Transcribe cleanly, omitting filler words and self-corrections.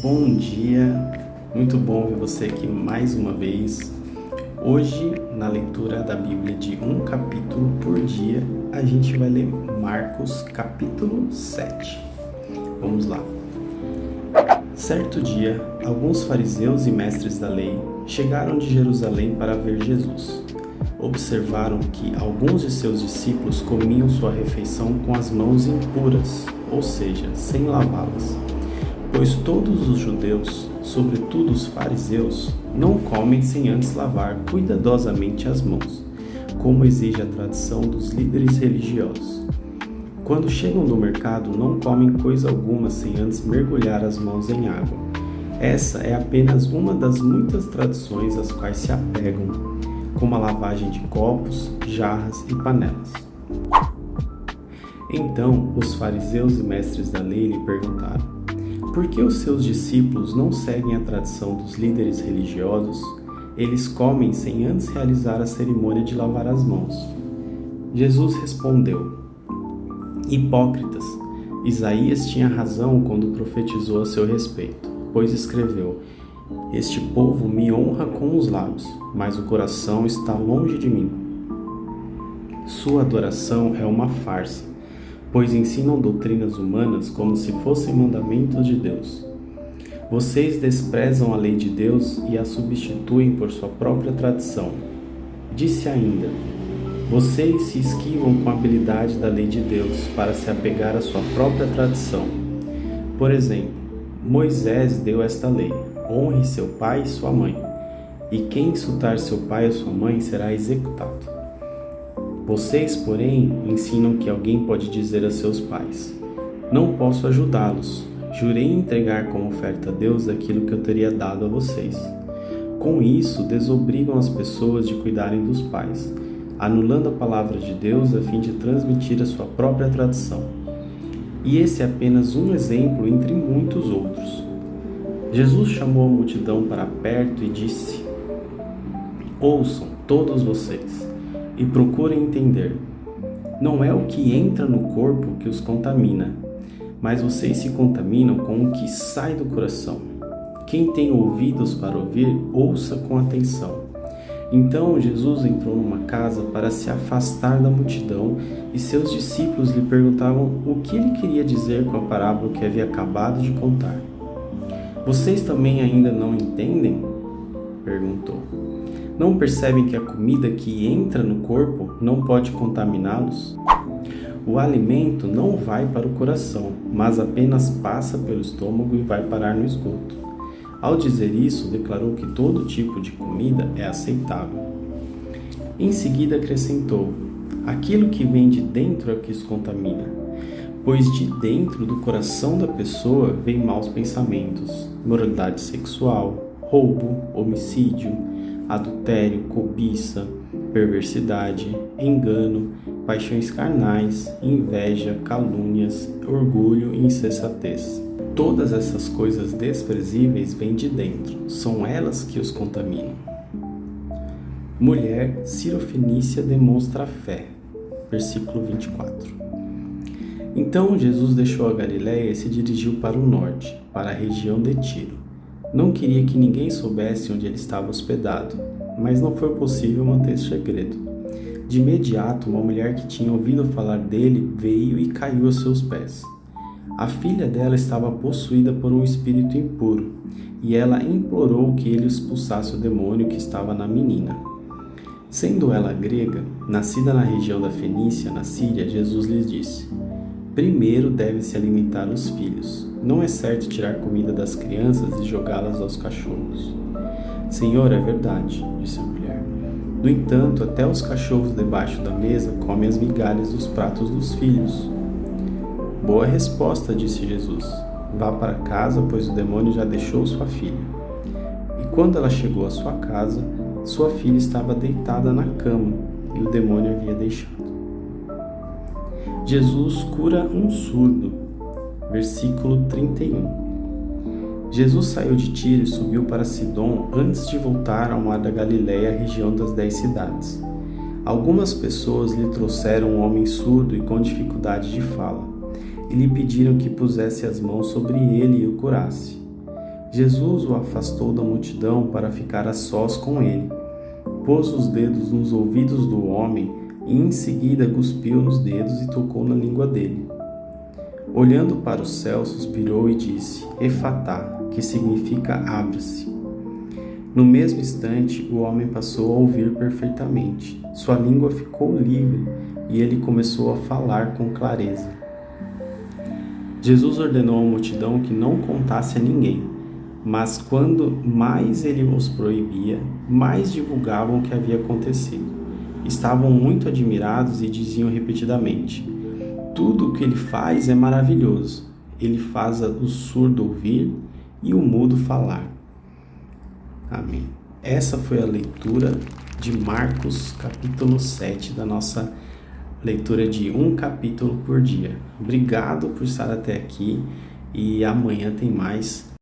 Bom dia, muito bom ver você aqui mais uma vez. Hoje, na leitura da Bíblia de um capítulo por dia, a gente vai ler Marcos capítulo 7. Vamos lá. Certo dia, alguns fariseus e mestres da lei chegaram de Jerusalém para ver Jesus. Observaram que alguns de seus discípulos comiam sua refeição com as mãos impuras, ou seja, sem lavá-las. Pois todos os judeus, sobretudo os fariseus, não comem sem antes lavar cuidadosamente as mãos, como exige a tradição dos líderes religiosos. Quando chegam do mercado, não comem coisa alguma sem antes mergulhar as mãos em água. Essa é apenas uma das muitas tradições às quais se apegam, como a lavagem de copos, jarras e panelas. Então, os fariseus e mestres da lei lhe perguntaram: por que os seus discípulos não seguem a tradição dos líderes religiosos? Eles comem sem antes realizar a cerimônia de lavar as mãos. Jesus respondeu: hipócritas, Isaías tinha razão quando profetizou a seu respeito, pois escreveu: este povo me honra com os lábios, mas o coração está longe de mim. Sua adoração é uma farsa, pois ensinam doutrinas humanas como se fossem mandamentos de Deus. Vocês desprezam a lei de Deus e a substituem por sua própria tradição. Disse ainda: vocês se esquivam com a habilidade da lei de Deus para se apegar à sua própria tradição. Por exemplo, Moisés deu esta lei: honre seu pai e sua mãe, e quem insultar seu pai ou sua mãe será executado. Vocês, porém, ensinam que alguém pode dizer a seus pais: não posso ajudá-los, jurei entregar como oferta a Deus aquilo que eu teria dado a vocês. Com isso, desobrigam as pessoas de cuidarem dos pais, anulando a palavra de Deus a fim de transmitir a sua própria tradição. E esse é apenas um exemplo entre muitos outros. Jesus chamou a multidão para perto e disse: ouçam, todos vocês, e procurem entender. Não é o que entra no corpo que os contamina, mas vocês se contaminam com o que sai do coração. Quem tem ouvidos para ouvir, ouça com atenção. Então Jesus entrou numa casa para se afastar da multidão, e seus discípulos lhe perguntavam o que ele queria dizer com a parábola que havia acabado de contar. Vocês também ainda não entendem? Perguntou. Não percebem que a comida que entra no corpo não pode contaminá-los? O alimento não vai para o coração, mas apenas passa pelo estômago e vai parar no esgoto. Ao dizer isso, declarou que todo tipo de comida é aceitável. Em seguida acrescentou: aquilo que vem de dentro é o que os contamina, pois de dentro do coração da pessoa vêm maus pensamentos, imoralidade sexual, roubo, homicídio, adultério, cobiça, perversidade, engano, paixões carnais, inveja, calúnias, orgulho e insensatez. Todas essas coisas desprezíveis vêm de dentro, são elas que os contaminam. Mulher sirofenícia demonstra fé. Versículo 24. Então Jesus deixou a Galiléia e se dirigiu para o norte, para a região de Tiro. Não queria que ninguém soubesse onde ele estava hospedado, mas não foi possível manter segredo. De imediato, uma mulher que tinha ouvido falar dele veio e caiu aos seus pés. A filha dela estava possuída por um espírito impuro, e ela implorou que ele expulsasse o demônio que estava na menina. Sendo ela grega, nascida na região da Fenícia, na Síria, Jesus lhes disse: primeiro deve-se alimentar os filhos. Não é certo tirar comida das crianças e jogá-las aos cachorros. Senhor, é verdade, disse a mulher. No entanto, até os cachorros debaixo da mesa comem as migalhas dos pratos dos filhos. Boa resposta, disse Jesus. Vá para casa, pois o demônio já deixou sua filha. E quando ela chegou à sua casa, sua filha estava deitada na cama e o demônio havia deixado. Jesus cura um surdo. Versículo 31. Jesus saiu de Tiro e subiu para Sidom antes de voltar ao mar da Galiléia, região das 10 cidades. Algumas pessoas lhe trouxeram um homem surdo e com dificuldade de fala. e lhe pediram que pusesse as mãos sobre ele e o curasse. Jesus o afastou da multidão para ficar a sós com ele. Pôs os dedos nos ouvidos do homem e em seguida cuspiu nos dedos e tocou na língua dele. Olhando para o céu, suspirou e disse: Efatá, que significa abre-se. No mesmo instante, o homem passou a ouvir perfeitamente. Sua língua ficou livre e ele começou a falar com clareza. Jesus ordenou à multidão que não contasse a ninguém, mas quando mais ele os proibia, mais divulgavam o que havia acontecido. Estavam muito admirados e diziam repetidamente: tudo o que ele faz é maravilhoso. Ele faz o surdo ouvir e o mudo falar. Amém. Essa foi a leitura de Marcos, capítulo 7, da nossa leitura de um capítulo por dia. Obrigado por estar até aqui e amanhã tem mais.